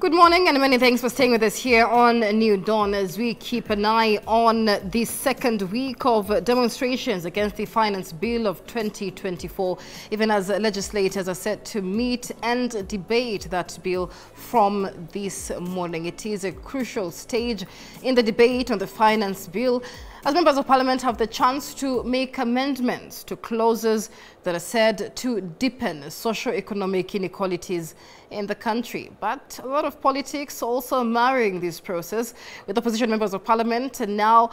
Good morning and many thanks for staying with us here on New Dawn as we keep an eye on the second week of demonstrations against the Finance Bill of 2024, even as legislators are set to meet and debate that bill from this morning. It is a crucial stage in the debate on the Finance Bill, as members of Parliament have the chance to make amendments to clauses that are said to deepen socio-economic inequalities in the country. But a lot of politics also marring this process, with opposition members of Parliament now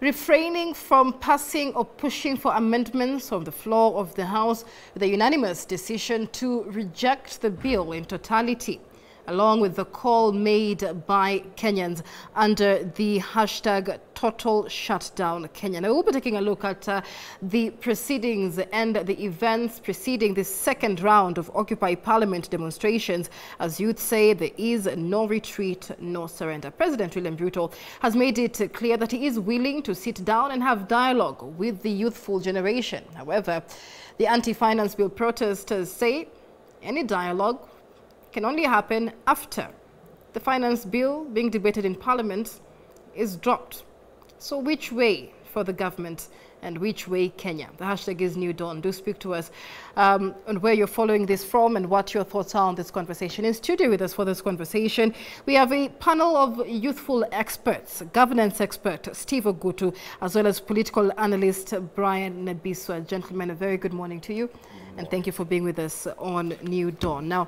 refraining from passing or pushing for amendments on the floor of the House, with a unanimous decision to reject the bill in totality, along with the call made by Kenyans under the hashtag Total Shutdown Kenya. Now, we'll be taking a look at the proceedings and the events preceding the second round of Occupy Parliament demonstrations. As youth say, there is no retreat, no surrender. President William Ruto has made it clear that he is willing to sit down and have dialogue with the youthful generation. However, the anti-finance bill protesters say any dialogue can only happen after the finance bill being debated in Parliament is dropped. So which way for the government and which way Kenya? The hashtag is New Dawn. Do speak to us on where you're following this from and what your thoughts are on this conversation. In studio with us for this conversation, we have a panel of youthful experts, governance expert Steve Ogutu, as well as political analyst Brian Nabiswa. Gentlemen, a very good morning to you, and thank you for being with us on New Dawn. Now,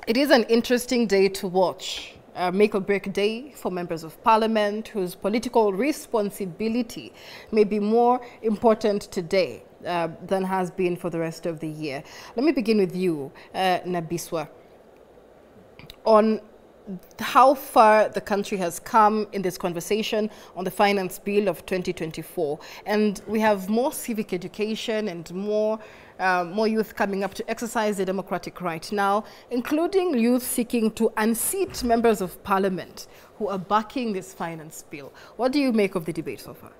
it is an interesting day to watch, a make-or-break day for members of Parliament whose political responsibility may be more important today than has been for the rest of the year. Let me begin with you, Nabiswa, on how far the country has come in this conversation on the Finance Bill of 2024. And we have more civic education and more youth coming up to exercise their democratic right now, including youth seeking to unseat members of Parliament who are backing this finance bill. What do you make of the debate so far?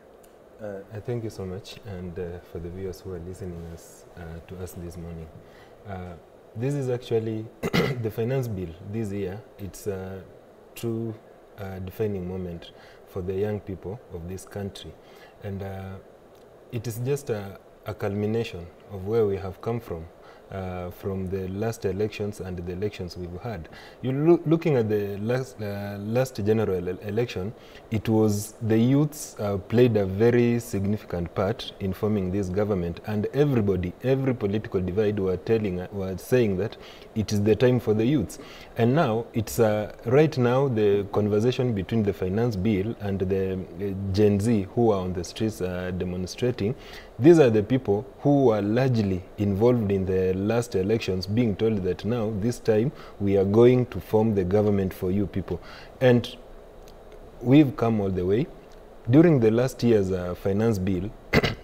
I thank you so much, and for the viewers who are listening to us this morning. This is actually the finance bill this year. It's a true defining moment for the young people of this country. And it is just a culmination of where we have come from the last elections and the elections we've had. Looking at the last general election, it was the youths played a very significant part in forming this government, and everybody, every political divide were saying that it is the time for the youths. And now it's right now the conversation between the finance bill and the Gen Z who are on the streets demonstrating. These are the people who are largely involved in the last elections, being told that now, this time, we are going to form the government for you people. And we've come all the way. During the last year's finance bill,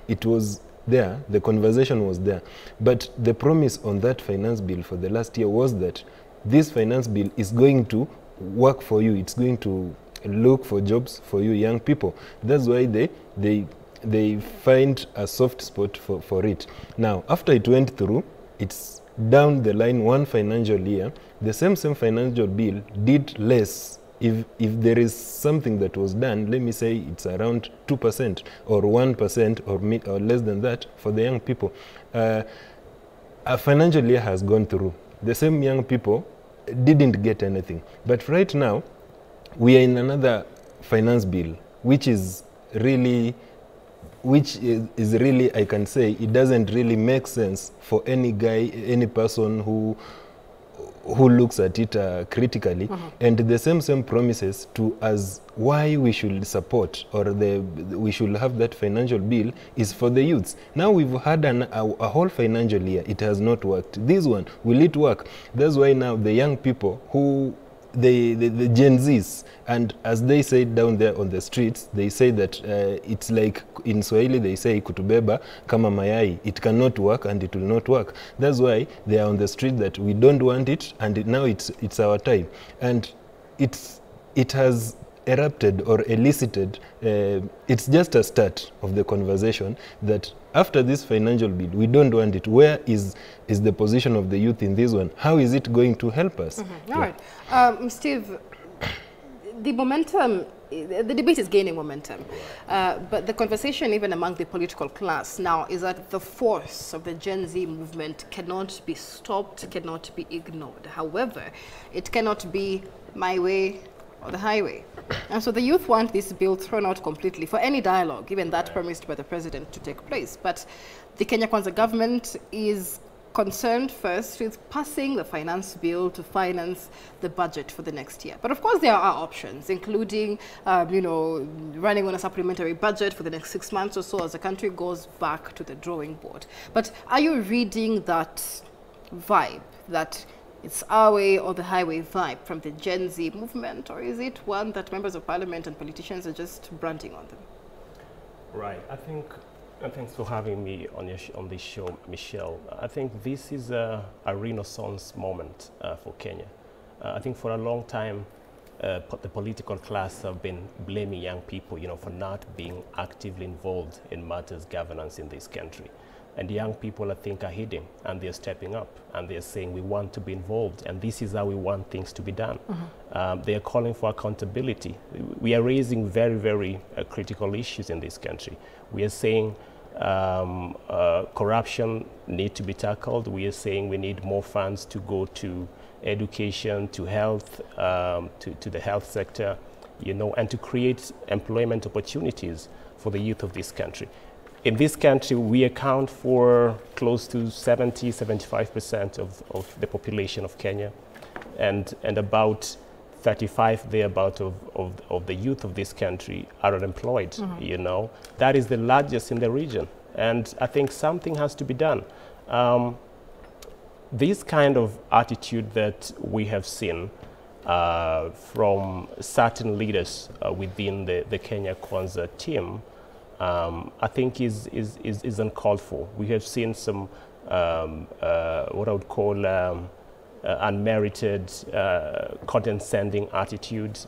it was there, the conversation was there. But the promise on that finance bill for the last year was that this finance bill is going to work for you. It's going to look for jobs for you young people. That's why they find a soft spot for it. Now, after it went through, it's down the line one financial year, the same financial bill did less. If there is something that was done, let me say it's around 2% or 1% or less than that for the young people. A financial year has gone through. The same young people didn't get anything. But right now, we are in another finance bill, which is really, I can say, it doesn't really make sense for any person who looks at it critically. And the same promises to us why we should support or we should have that financial bill is for the youths. Now we've had a whole financial year. It has not worked. This one, will it work? That's why now the young people who the Gen Zs, and as they say down there on the streets, they say that it's like in Swahili they say kutubeba kama mayai. It cannot work and it will not work. That's why they are on the street that we don't want it, and now it's our time. And it has erupted or elicited, it's just a start of the conversation that after this financial bill, we don't want it. Where is the position of the youth in this one? How is it going to help us? All right. Steve, the momentum, the debate is gaining momentum, but the conversation even among the political class now is that the force of the Gen Z movement cannot be stopped, cannot be ignored. However, it cannot be my way or the highway. And so the youth want this bill thrown out completely for any dialogue, even that promised by the president, to take place. But the Kenya Kwanza government is concerned first with passing the finance bill to finance the budget for the next year. But of course there are options, including, you know, running on a supplementary budget for the next 6 months or so as the country goes back to the drawing board. But are you reading that vibe, that it's our way or the highway vibe from the Gen Z movement, or is it one that members of parliament and politicians are just branding on them? Right. I think, and thanks for having me on this show, Michelle. I think this is a renaissance moment for Kenya. I think for a long time, the political class have been blaming young people, you know, for not being actively involved in matters governance in this country. And young people, I think, are heeding, and they're stepping up, and they're saying, we want to be involved, and this is how we want things to be done. They are calling for accountability. We are raising very, very critical issues in this country. We are saying corruption needs to be tackled. We are saying we need more funds to go to education, to health, to the health sector, you know, and to create employment opportunities for the youth of this country. In this country, we account for close to 70–75% of the population of Kenya, and about 35 thereabout of the youth of this country are unemployed. You know, that is the largest in the region, and I think something has to be done. This kind of attitude that we have seen from certain leaders within the Kenya Kwanza team, I think is uncalled for. We have seen some what I would call unmerited, condescending attitude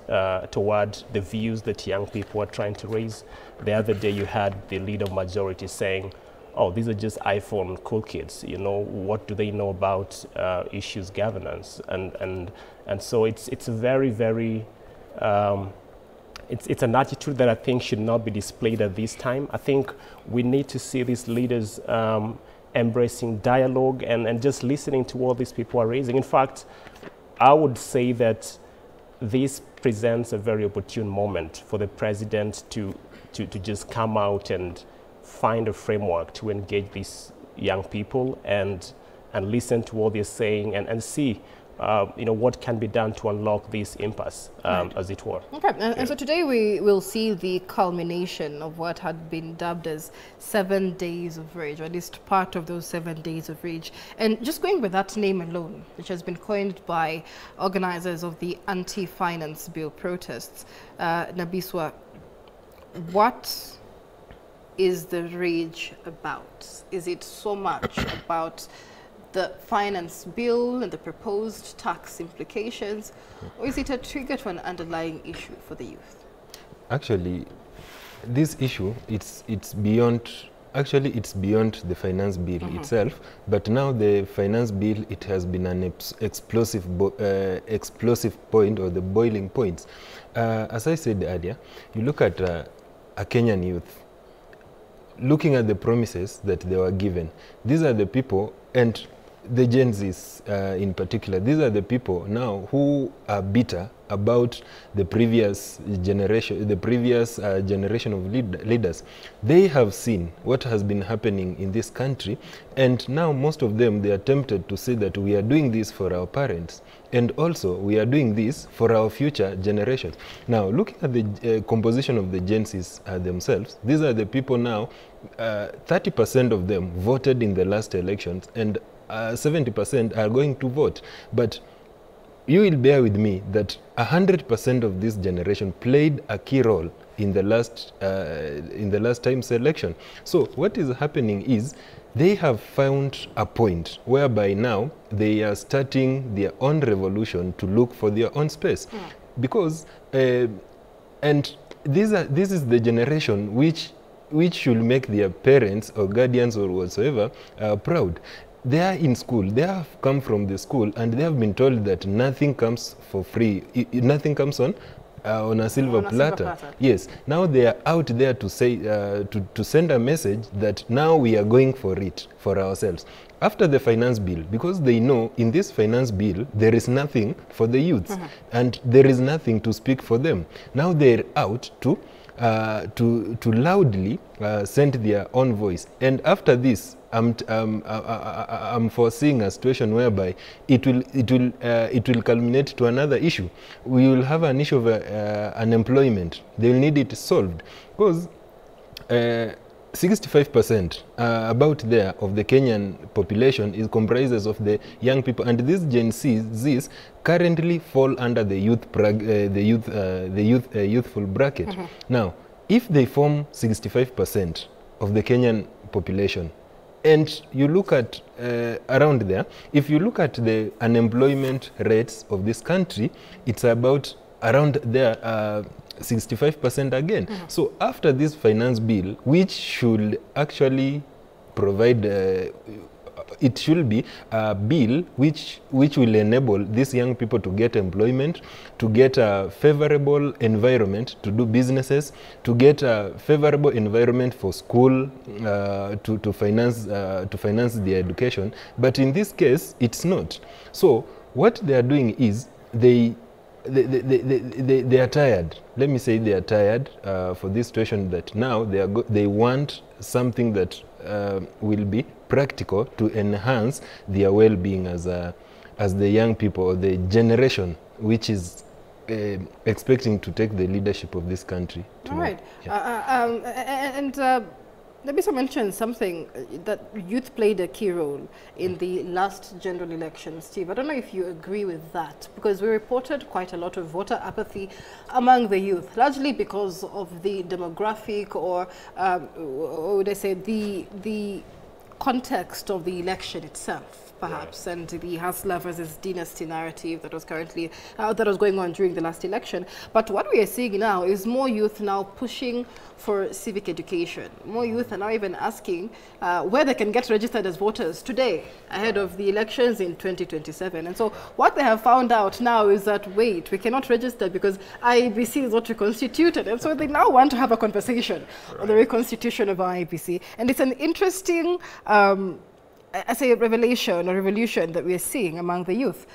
toward the views that young people are trying to raise. The other day you had the leader of majority saying, oh, these are just iPhone cool kids, you know, what do they know about issues governance? And so it's a very, very, it's an attitude that I think should not be displayed at this time. I think we need to see these leaders embracing dialogue and just listening to what these people are raising. In fact, I would say that this presents a very opportune moment for the president to just come out and find a framework to engage these young people and listen to what they're saying and see you know, what can be done to unlock this impasse, as it were. Okay, and so today we will see the culmination of what had been dubbed as 7 days of rage, or at least part of those 7 days of rage. And just going with that name alone, which has been coined by organizers of the anti-finance bill protests, Nabiswa, what is the rage about? Is it so much about the finance bill and the proposed tax implications, or is it a trigger to an underlying issue for the youth? Actually, this issue, it's beyond, actually it's beyond the finance bill itself, but now the finance bill, it has been an explosive point, or the boiling points. As I said earlier, you look at a Kenyan youth, looking at the promises that they were given. These are the people, and the Gen Zs in particular, these are the people now who are bitter about the previous generation, of leaders. They have seen what has been happening in this country, and now most of them, they are tempted to say that we are doing this for our parents, and also we are doing this for our future generations. Now, looking at the composition of the Gen Zs themselves, these are the people now, 30% of them voted in the last elections, and 70% are going to vote. But you will bear with me that 100% of this generation played a key role in the last time's election. So what is happening is they have found a point whereby now they are starting their own revolution to look for their own space. Because And this is the generation which should make their parents or guardians or whatsoever proud. They are in school, they have come from the school, and they have been told that nothing comes for free, nothing comes on a silver platter. Yes, now they are out there to say, to send a message that now we are going for it, for ourselves. After the finance bill, because they know in this finance bill there is nothing for the youths, and there is nothing to speak for them. Now they're out to loudly send their own voice. And after this, I'm foreseeing a situation whereby it will culminate to another issue. We will have an issue of unemployment. They will need it solved, because 65% about there of the Kenyan population is comprises of the young people, and these Gen Zs currently fall under the youthful bracket. Now, if they form 65% of the Kenyan population, and you look at around there, if you look at the unemployment rates of this country, it's about around there 65% again. So after this finance bill, which should actually provide, it should be a bill which will enable these young people to get employment, to get a favorable environment to do businesses, to get a favorable environment for school, to finance their education. But in this case, it's not. So what they are doing is they are tired. Let me say they are tired for this situation, that now they want something that will be practical to enhance their well-being as the young people, or the generation which is expecting to take the leadership of this country. All right. Yeah. Nabisa mentioned something that youth played a key role in the last general election. Steve, I don't know if you agree with that, because we reported quite a lot of voter apathy among the youth, largely because of the demographic, or would I say the context of the election itself, perhaps, and the hustler versus dynasty narrative that was currently that was going on during the last election. But what we are seeing now is more youth now pushing for civic education. More youth are now even asking where they can get registered as voters today, ahead of the elections in 2027. And so what they have found out now is that, wait, we cannot register because IEBC is not reconstituted. And so they now want to have a conversation on the reconstitution of IEBC. And it's an interesting I say revelation or revolution that we are seeing among the youth.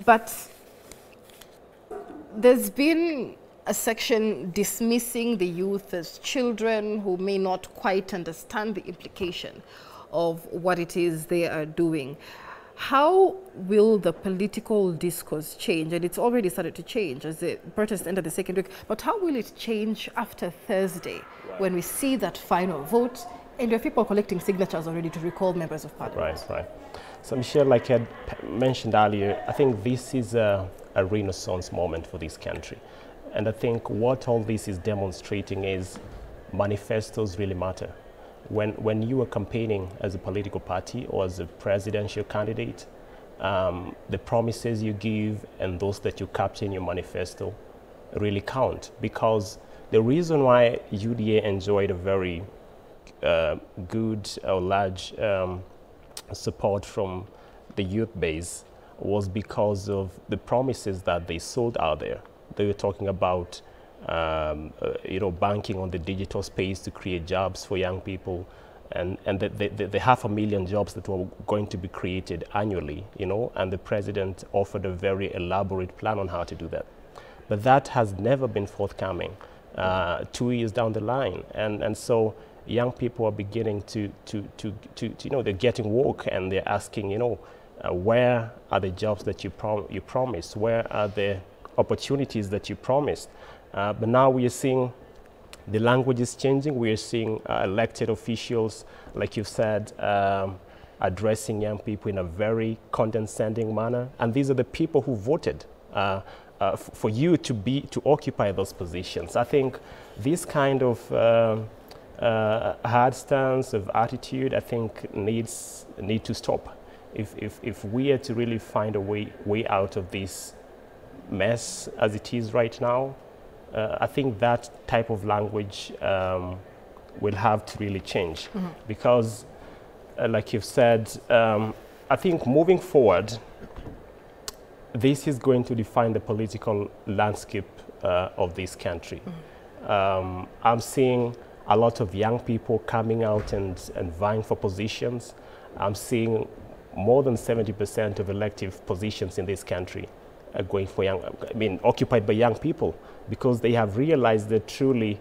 But there's been a section dismissing the youth as children who may not quite understand the implication of what it is they are doing. How will the political discourse change? And it's already started to change as the protest entered the second week. But how will it change after Thursday, when we see that final vote? And there are people collecting signatures already to recall members of parliament. Right. So, Michelle, like I had mentioned earlier, I think this is a renaissance moment for this country. And I think what all this is demonstrating is manifestos really matter. When you are campaigning as a political party or as a presidential candidate, the promises you give and those that you capture in your manifesto really count. Because the reason why UDA enjoyed a very good or large support from the youth base was because of the promises that they sold out there. They were talking about banking on the digital space to create jobs for young people, and the 500,000 jobs that were going to be created annually, and the president offered a very elaborate plan on how to do that. But that has never been forthcoming 2 years down the line, and so young people are beginning to they're getting woke, and they're asking, where are the jobs that you promised? Where are the opportunities that you promised? But now we are seeing the language is changing. We are seeing elected officials, like you said, addressing young people in a very condescending manner. And these are the people who voted for you to occupy those positions. I think this kind of hard stance of attitude, I think, need to stop. If we are to really find a way out of this mess as it is right now, I think that type of language will have to really change, because like you've said, I think moving forward, this is going to define the political landscape of this country. I'm seeing a lot of young people coming out and vying for positions. I'm seeing more than 70% of elective positions in this country are going for occupied by young people, because they have realized that truly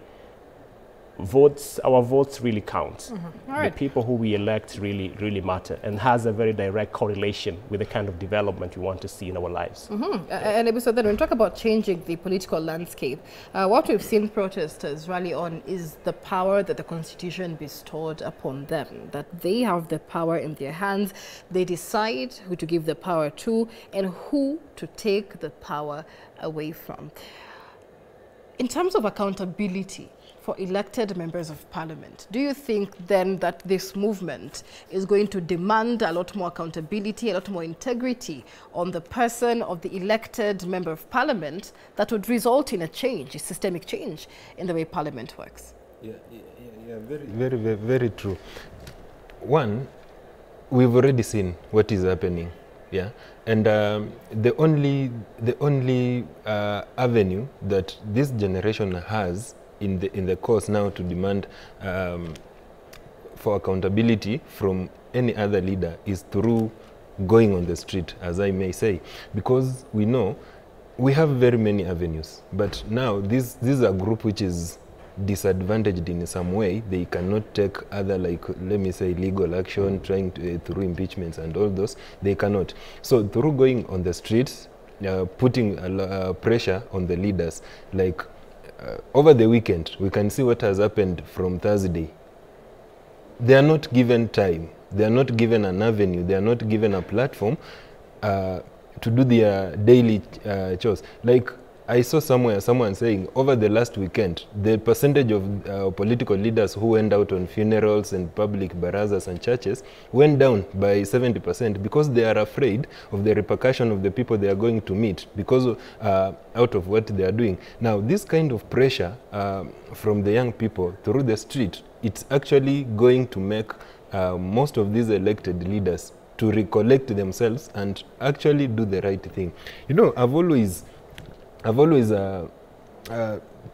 our votes really count. The people who we elect really matter, and has a very direct correlation with the kind of development we want to see in our lives. And so then when we talk about changing the political landscape, what we've seen protesters rally on is the power that the Constitution bestowed upon them, that they have the power in their hands. They decide who to give the power to and who to take the power away from. In terms of accountability for elected members of parliament, do you think then that this movement is going to demand a lot more accountability, a lot more integrity on the person of the elected member of parliament that would result in a change, a systemic change in the way parliament works? Yeah, very true. One, we've already seen what is happening. Yeah, and the only avenue that this generation has in the course now to demand for accountability from any other leader is through going on the street, as I may say, because we know we have very many avenues, but now this is a group which is disadvantaged in some way. They cannot take other, like, let me say, legal action, trying to, through impeachments and all those, they cannot. So through going on the streets, putting pressure on the leaders, like over the weekend, we can see what has happened from Thursday. They are not given time. They are not given an avenue. They are not given a platform to do their daily chores. Like, I saw somewhere someone saying over the last weekend, the percentage of political leaders who went out on funerals and public barazas and churches went down by 70% because they are afraid of the repercussion of the people they are going to meet because of, out of what they are doing. Now, this kind of pressure from the young people through the street, it's actually going to make most of these elected leaders to recollect themselves and actually do the right thing. You know, I've always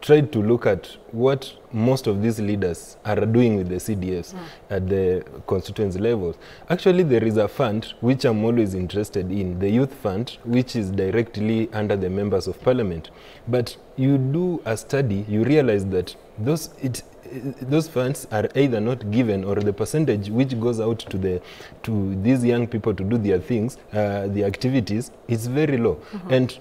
tried to look at what most of these leaders are doing with the CDFs at the constituency levels. Actually, there is a fund which I'm always interested in, the youth fund, which is directly under the members of parliament. But you do a study, you realize that those funds are either not given, or the percentage which goes out to these young people to do their things, the activities, is very low. And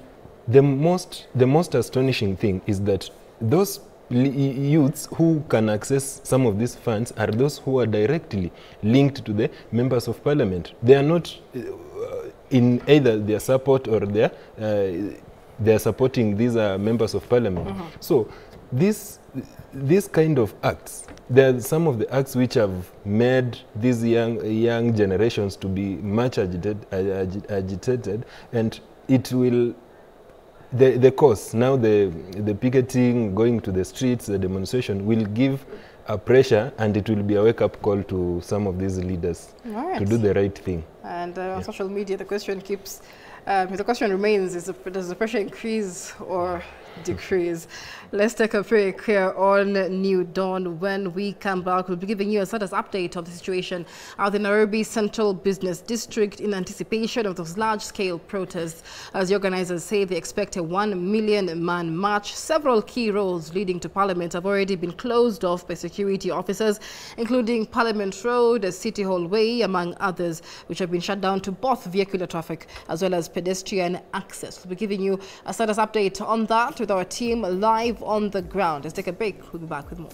the most astonishing thing is that those youths who can access some of these funds are those who are directly linked to the members of parliament. They are not in either their support or they are supporting these members of parliament. So this kind of acts, there are some of the acts which have made these young generations to be much agitated, and it will. The cause, now the picketing, going to the streets, the demonstration will give a pressure, and it will be a wake-up call to some of these leaders to do the right thing. And on social media, the question remains, does the pressure increase or decrease? Let's take a break here on New Dawn. When we come back, we'll be giving you a status update of the situation at the Nairobi Central Business District in anticipation of those large-scale protests. As the organizers say, they expect a 1 million-man march. Several key roads leading to Parliament have already been closed off by security officers, including Parliament Road, City Hall Way, among others, which have been shut down to both vehicular traffic as well as pedestrian access. We'll be giving you a status update on that with our team live on the ground. Let's take a break. We'll be back with more.